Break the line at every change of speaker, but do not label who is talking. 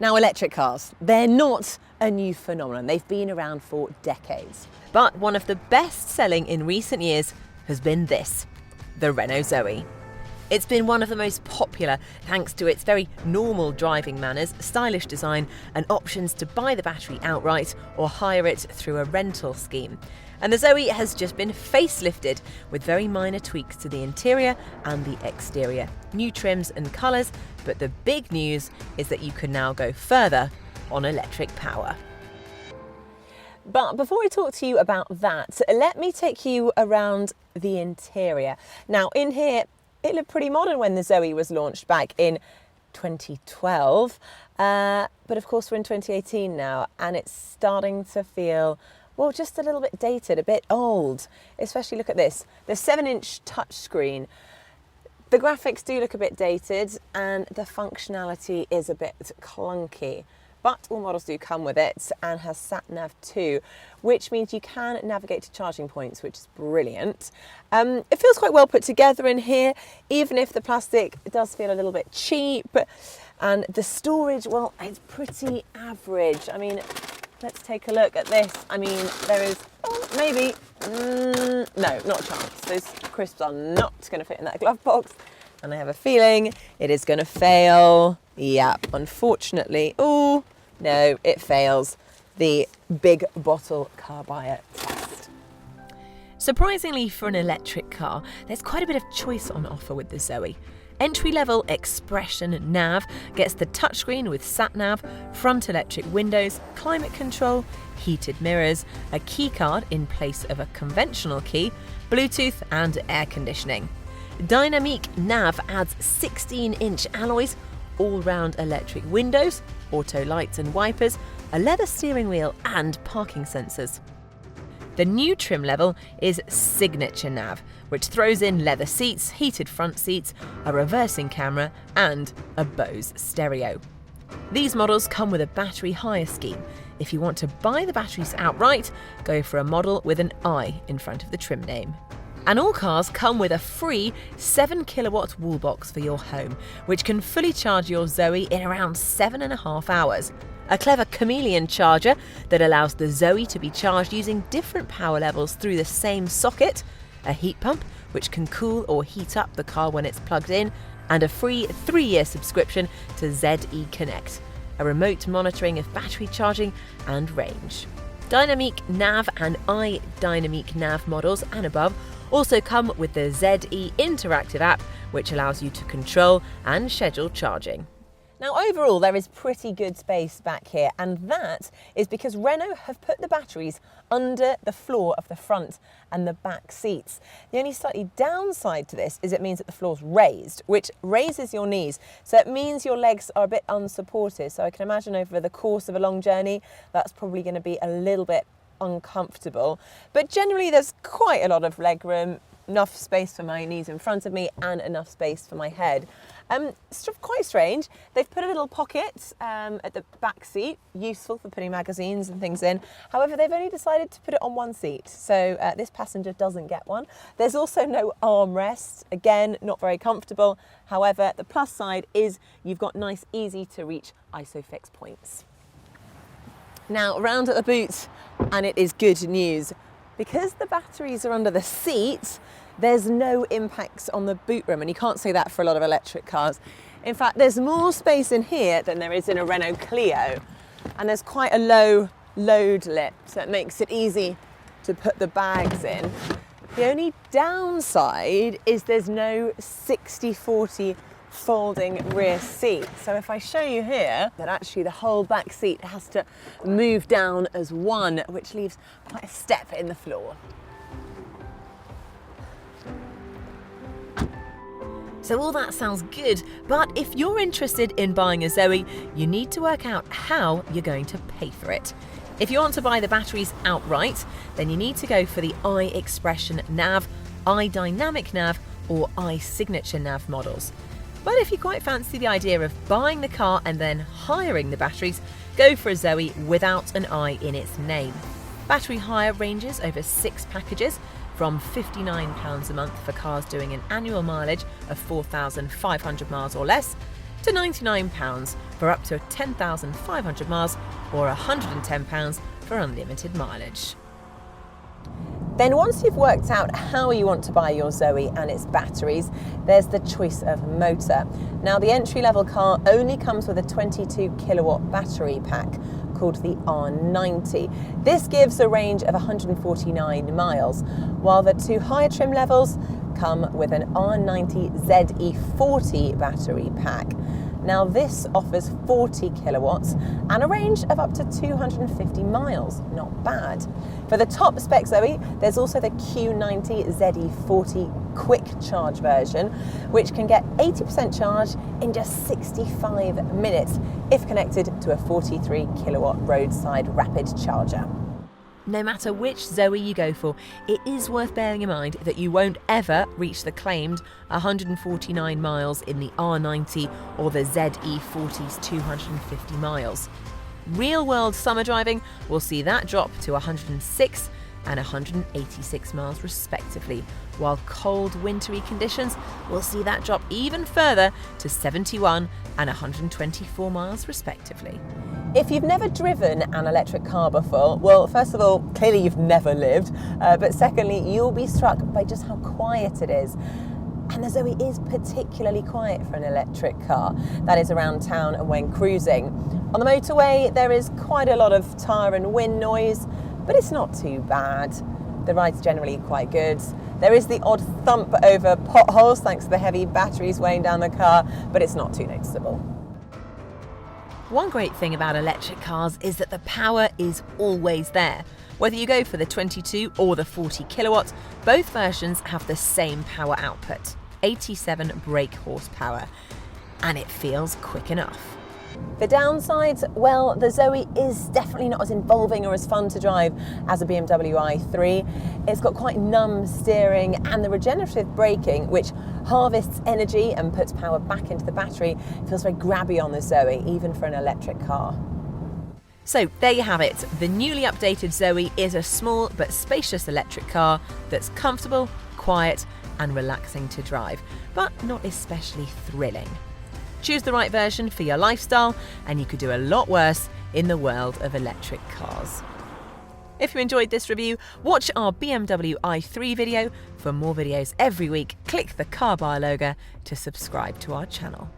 Now, electric cars, they're not a new phenomenon. They've been around for decades. But one of the best selling in recent years has been this, the Renault ZOE. It's been one of the most popular thanks to its very normal driving manners, stylish design and options to buy the battery outright or hire it through a rental scheme. And the ZOE has just been facelifted with very minor tweaks to the interior and the exterior, new trims and colours, but the big news is that you can now go further on electric power. But before I talk to you about that, let me take you around the interior. Now, in here, it looked pretty modern when the ZOE was launched back in 2012, but of course we're in 2018 now, and it's starting to feel, well, just a little bit dated, a bit old. Especially look at this, the 7-inch touchscreen. The graphics do look a bit dated and the functionality is a bit clunky. But all models do come with it and has sat-nav too, which means you can navigate to charging points, which is brilliant. It feels quite well put together in here, even if the plastic does feel a little bit cheap. And the storage, well, it's pretty average. I mean, let's take a look at this. I mean, there is, maybe, no, not a chance. Those crisps are not going to fit in that glove box. And I have a feeling it is going to fail. Yep, unfortunately. Oh, no, it fails the big bottle Carbuyer test. Surprisingly for an electric car, there's quite a bit of choice on offer with the ZOE. Entry-level Expression Nav gets the touchscreen with sat-nav, front electric windows, climate control, heated mirrors, a key card in place of a conventional key, Bluetooth and air conditioning. Dynamic Nav adds 16-inch alloys, all-round electric windows, auto lights and wipers, a leather steering wheel and parking sensors. The new trim level is Signature Nav, which throws in leather seats, heated front seats, a reversing camera and a Bose stereo. These models come with a battery hire scheme. If you want to buy the batteries outright, go for a model with an I in front of the trim name. And all cars come with a free 7 kilowatt wall box for your home, which can fully charge your ZOE in around 7.5 hours. A clever chameleon charger that allows the ZOE to be charged using different power levels through the same socket, a heat pump which can cool or heat up the car when it's plugged in, and a free 3-year subscription to ZE Connect, a remote monitoring of battery charging and range. Dynamic Nav and iDynamic Nav models and above also come with the ZE Interactive app, which allows you to control and schedule charging. Now, overall, there is pretty good space back here, and that is because Renault have put the batteries under the floor of the front and the back seats. The only slightly downside to this is it means that the floor's raised, which raises your knees. So it means your legs are a bit unsupported. So I can imagine over the course of a long journey, that's probably going to be a little bit uncomfortable. But generally, there's quite a lot of leg room, enough space for my knees in front of me and enough space for my head. It's quite strange. They've put a little pocket at the back seat, useful for putting magazines and things in. However, they've only decided to put it on one seat, so this passenger doesn't get one. There's also no armrest. Again, not very comfortable. However, the plus side is you've got nice, easy to reach Isofix points. Now, around at the boot, and it is good news. Because the batteries are under the seat, there's no impacts on the boot room, and you can't say that for a lot of electric cars. In fact, there's more space in here than there is in a Renault Clio, and there's quite a low load lip, so it makes it easy to put the bags in. The only downside is there's no 60/40 folding rear seat. So if I show you here that actually the whole back seat has to move down as one, which leaves quite a step in the floor. So all that sounds good, but if you're interested in buying a ZOE, you need to work out how you're going to pay for it. If you want to buy the batteries outright, then you need to go for the iExpression Nav, iDynamic Nav or iSignature Nav models. But if you quite fancy the idea of buying the car and then hiring the batteries, go for a ZOE without an I in its name. Battery hire ranges over 6 packages from £59 a month for cars doing an annual mileage of 4,500 miles or less, to £99 for up to 10,500 miles or £110 for unlimited mileage. Then once you've worked out how you want to buy your Zoe and its batteries, there's the choice of motor. Now the entry-level car only comes with a 22 kilowatt battery pack called the R90. This gives a range of 149 miles, while the two higher trim levels come with an R90 ZE40 battery pack. Now this offers 40 kilowatts and a range of up to 250 miles, not bad. For the top spec Zoe, there's also the Q90 ZE40 quick charge version, which can get 80% charge in just 65 minutes if connected to a 43 kilowatt roadside rapid charger. No matter which Zoe you go for, it is worth bearing in mind that you won't ever reach the claimed 149 miles in the R90 or the ZE40's 250 miles. Real-world summer driving will see that drop to 106 and 186 miles respectively, while cold wintry conditions will see that drop even further to 71 and 124 miles respectively. If you've never driven an electric car before, well, first of all, clearly you've never lived, but secondly, you'll be struck by just how quiet it is. And the Zoe is particularly quiet for an electric car, that is around town and when cruising. On the motorway, there is quite a lot of tyre and wind noise, but it's not too bad. The ride's generally quite good. There is the odd thump over potholes thanks to the heavy batteries weighing down the car, but it's not too noticeable. One great thing about electric cars is that the power is always there. Whether you go for the 22 or the 40 kilowatts, both versions have the same power output, 87 brake horsepower, and it feels quick enough. The downsides, well, the Zoe is definitely not as involving or as fun to drive as a BMW i3. It's got quite numb steering, and the regenerative braking, which harvests energy and puts power back into the battery, feels very grabby on the Zoe, even for an electric car. So there you have it. The newly updated Zoe is a small but spacious electric car that's comfortable, quiet and relaxing to drive, but not especially thrilling. Choose the right version for your lifestyle and you could do a lot worse in the world of electric cars. If you enjoyed this review, watch our BMW i3 video. For more videos every week, click the Carbuyer logo to subscribe to our channel.